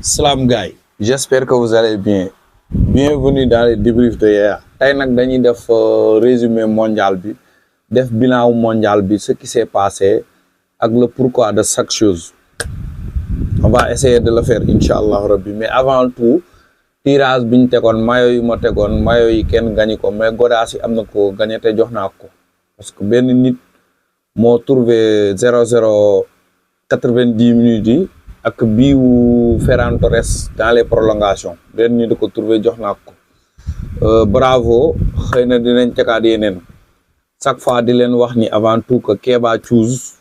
Salam gars, j'espère que vous allez bien. Bienvenue dans les débriefs de hier. Tey nag dañuy def résumé mondial bi, def bilan mondial bi, ce qui s'est passé ak le pourquoi de chaque chose. On va essayer de le faire inchallah rabbi, mais avant tout tirage bi ñu tegoon mayo yi ma tegoon mayo yi kenn gañi ko, mais Godaas yi am na ko gañe te jox naa ko parce que benn nit moo trouvé 0-0 90 minutes yi ak biiwu Ferran Torres dans les prolongations benn nit da ko trouvé jox naa ko bravo. xëy na dinañ tegaat yeneen chaque fois di leen wax ni avant tout que Keba Choose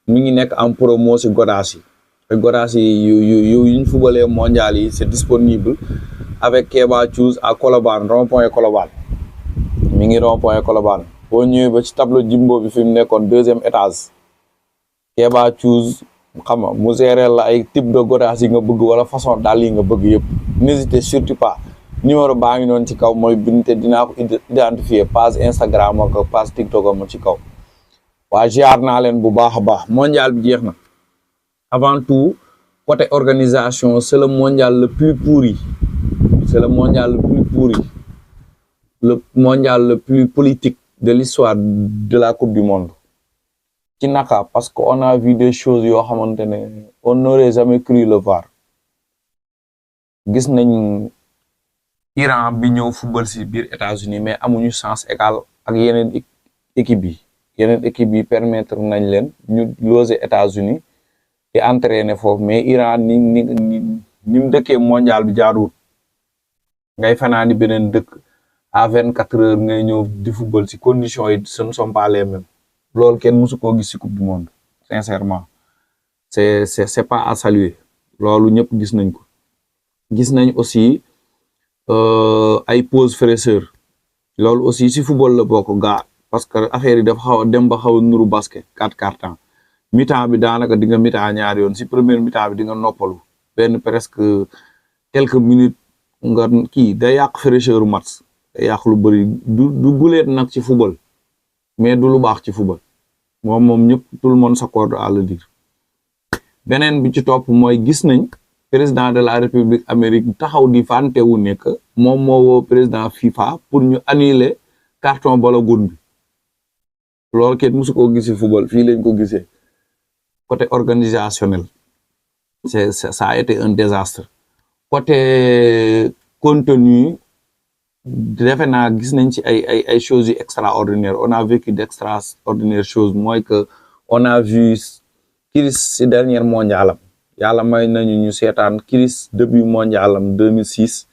mi ngi nekk en promo si Godaas yi te Godaas yi yu ñu fubalee mondial yi c'est disponible avec Keba Choose à Colobane rond-point Colobane mi ngi rond-point Colobane boo ñëwee ba ci tableau Jimbo bi fi mu nekkoon deuxième étage Keba Choose xam nga mu gérer la ay type de Godaas yi nga bëgg wala façon dàll yi nga bëgg yëpp n'hésitez surtout pas numéro baa ngi noonu ci kaw mooy bind te dinaa ko identifier page Instagram ak page TikTok am ci kaw. waa ziar naa leen bu baax a baax mondial bi jeex na avant tout côté organisation c'est le mondial le plus pourri, c'est le mondial le plus pourri, le mondial le plus politique de l'histoire de la Coupe du Monde. ci naka parce que on a vu des choses yoo xamante ne on n'aurait jamais cru le voir. gis nañ Iran bi ñëw football si biir États-Unis mais amuñu chance égal ak yeneen équipe yi permettre nañ leen ñu loger États-Unis di entraîner foofu mais Iran ni mu dëkkee mondial bi jaaduwul ngay fanaani beneen dëkk à 24 heures ngay ñëw di football si conditions yi ce ne sont pas les mêmes. loolu kenn mësu koo gis ci coupe du monde sincèrement c'est pas à saluer. loolu ñëpp gis nañ ko. gis nañ aussi ay pause fraîcheur loolu aussi ci football la bokk gaa parce que affaire yi dafa xaw a dem ba xaw a nuru basket 4 quarts-temps mi-temps bi daanaka di nga mi-temps ñaari yoon ci première mi-temps bi di nga noppalu benn presque quelques minutes nga kii day yàq fraîcheur match day yàq lu bëri du guleet nag ci football mais du lu baax ci football moom ñëpp tout le monde s'accorde à le dire. beneen bi ci topp mooy gis nañ président de la République Amérique taxaw di fante wu nekk moom moo woo président FIFA pour ñu annuler carton balogun bi loolu kenn mësu koo gis ci football fii lañ ko gisee. côté organisationnel ça a été un désastre. côté contenu defe naa gis nañ ci ay choses yu extraordinaires on a vécu d'extraordinaires choses mooy que on a vu Chris ci dernière mondialam yàlla may nañu ñu seetaan Chris début mondialam 2006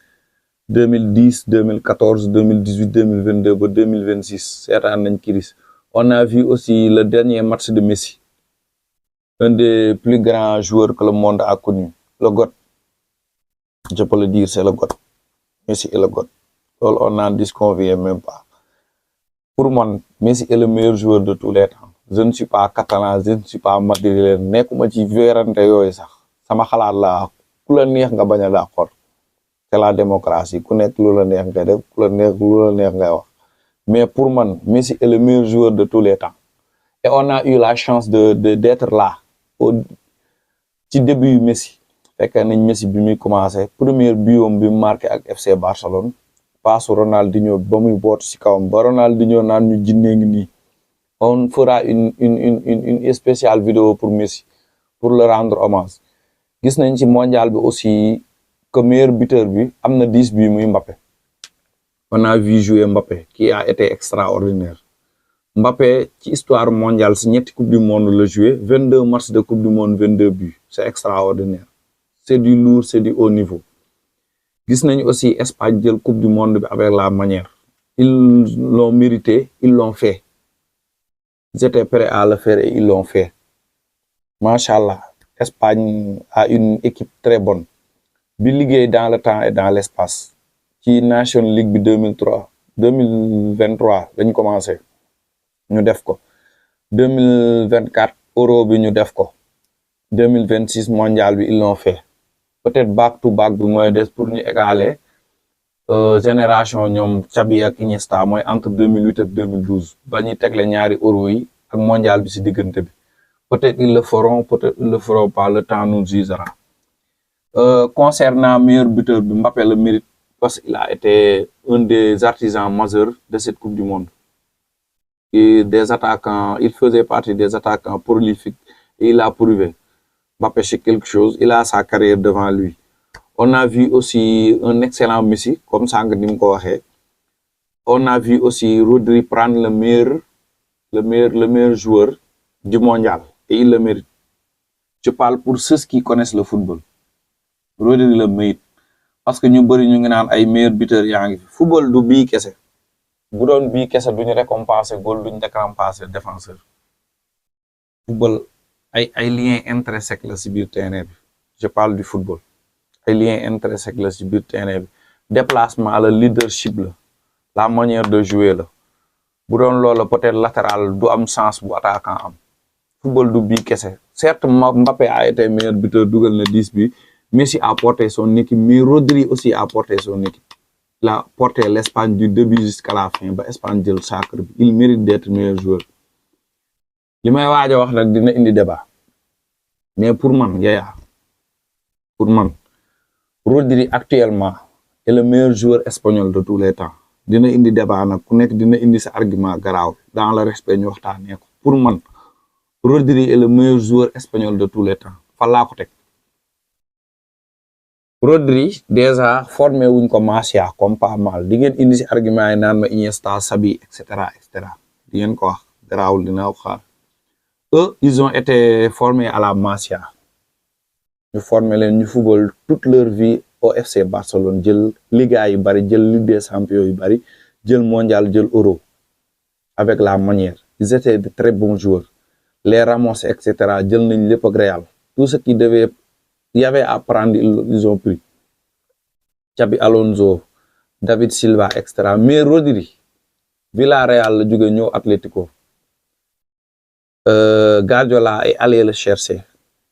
2010 2014 2018 2022 ba 2026 seetaan nañ Chris. on a vu aussi le dernier match de Messi, un des plus grands joueurs que le monde a connu, le GOAT. Je peux le dire, c'est le GOAT. Messi est le GOAT. On n'en disconvient même pas. Pour moi, Messi est le meilleur joueur de tous les temps. Je ne suis pas catalan, je ne suis pas madrilène. Nekkuma ci vérante yooyu sax sama xalaat la ku la neex nga bañ a d'accord. C'est la démocratie ku nekk lu la neex nga def ku la neex lu la neex ngay wax. Mais pour moi, Messi est le meilleur joueur de tous les temps. Et on a eu la chance d'être là ci début Messi. fekk nañ Messi bi muy commencé premier biom bi marqué ak FC Barcelone passe Ronaldinho ba muy boot ci kawam ba Ronaldinho naan ñu jinnee ngi nii. On fera une spéciale vidéo pour Messi pour le rendre hommage. gis nañ ci mondial bi aussi que meilleur buteur bi am na 10 buts muy Mbappé. on a vu jouer Mbappé qui a été extraordinaire. Mbappé ci histoire mondiale ci ñetti coupe du monde le joué 22 matchs de coupe du monde 22 buts c'est extraordinaire. C'est du lourd, c'est du haut niveau. gis nañ aussi Espagne jël coupe du monde bi avec la manière. Ils l'ont mérité, ils l'ont fait. Ils étaient prêts à le faire et ils l'ont fait. Machallah, Espagne a une équipe très bonne. Bi liggéey dans le temps et dans l'espace. ci Nation League bi 2023 dañ commencé ñu def ko 2024 Euro bi ñu def ko 2026 mondial bi ils l'ont fait. Peut-être back to back bi mooy des pour ñu égaler génération ñoom Xavi ak Iniesta mooy entre 2008 ak 2012 ba ñuy tegle ñaari euro yi ak mondial bi ci diggante bi. Peut-être ils le feront, peut-être ils le feront pas, le temps nous jugera. Concernant meilleur buteur, Mbappé le mérite parce qu'il a été un des artisans majeurs de cette Coupe du Monde. Et des attaquants, il faisait partie des attaquants prolifiques et il a prouvé. Mbappé, c'est quelque chose, il a sa carrière devant lui. On a vu aussi un excellent Messi, comme ça, on a vu aussi Rodri prendre le meilleur joueur du mondial et il le mérite. Je parle pour ceux qui connaissent le football. Rodri le mérite parce que ñu bari ñu ngi naan ay meilleur buteur yaa ngi fi football du bii kese bu doon bii kese duñu récompenser goal duñu récompenser défenseur football ay lien intrinsèque la ci biir terrain bi je parle du football ay lien intrinsèque la ci biir terrain bi déplacement la leadership la manière de jouer la bu doon loolu peut-être latéral du am sens bu attaquant am football du bii kese certes Mbappé a été meilleur buteur dugal na 10 bi Messi a porté son équipe, mais Rodri aussi a porté son équipe. Il a porté l'Espagne du début jusqu'à la fin. L'Espagne jël sacre bi. Il mérite d'être meilleur joueur. Li may waaj a wax nag dina indi débat. Mais pour man, Yaya, pour man, Rodri actuellement est le meilleur joueur espagnol de tous les temps. Dina indi débat nag ku nekk dina indi sa argument garaaw dans le respect ñu waxtaanee ko. Pour man, Rodri est le meilleur joueur espagnol de tous les temps. Fa laa ko teg. Rodri déjà formé wuñ ko Masia comme pas mal di ngeen indi si argument yi naan ma Iniesta Xavi et cetera di ngeen ko wax garaawul dina ko xaar eux ils ont été formés à la Masia ñu formé leen ñu football toute leur vie au FC Barcelone jël Liga yu bari jël Ligue des Champions yu bari jël mondial jël Euro avec la manière ils étaient de très bons joueurs les Ramos et cetera jël nañ lépp ak Real tout ce qui devait il y avait à prendre, ils ont pris. Xabi Alonso, David Silva, etc. Mais Rodri, Villarreal, le jóge ñëw Atlético. Guardiola est allé le chercher.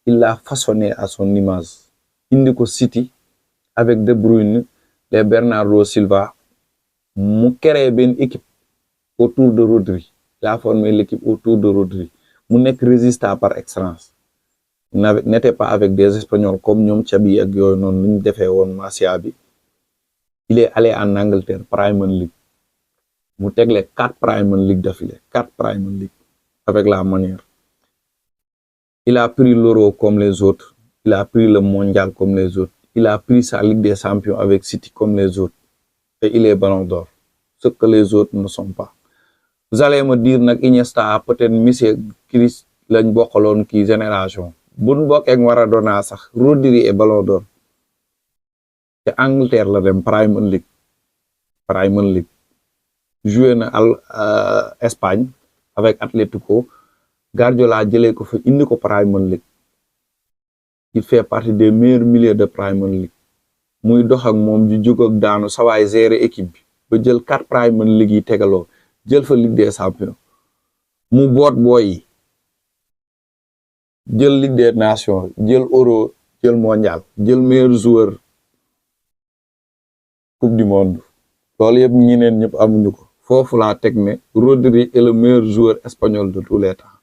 Il l'a façonné à son image. Indico City, avec De Bruyne, les Bernardo Silva, mu créé une équipe autour de Rodri. Il a formé l'équipe autour de Rodri. Mu nekk résistant par excellence. N'était pas avec des Espagnols comme ñoom Xabi ak yooyu noonu lu ñu defee woon Masia bi il est allé en Angleterre Premier League mu tegle 4 Premier League d'affilée 4 Premier League avec la manière il a pris l'Euro comme les autres il a pris le mondial comme les autres il a pris sa Ligue des Champions avec City comme les autres et il est Ballon d'Or ce que les autres ne sont pas vous allez me dire nag Iniesta peut-être Messi Chris lañ bokkaloon kii génération buñ bokk ak Maradona sax Rodri et Ballon d'Or te Angleterre la dem Premier League joué na Espagne avec Atlético Guardiola jëlee ko fa indi ko Premier League il fait partie des meilleurs milieux de Premier League muy dox ak moom di jóg ak daanu sawaay gérer équipe bi ba jël 4 Premier League yi tegaloo jël fa Ligue des Champions mu boot booy jël Ligue des Nations jël Euro jël mondial jël meilleur joueur Coupe du Monde loolu yëpp ñeneen ñëpp amuñu ko foofu laa teg ne Rodri est le meilleur joueur espagnol de tous les temps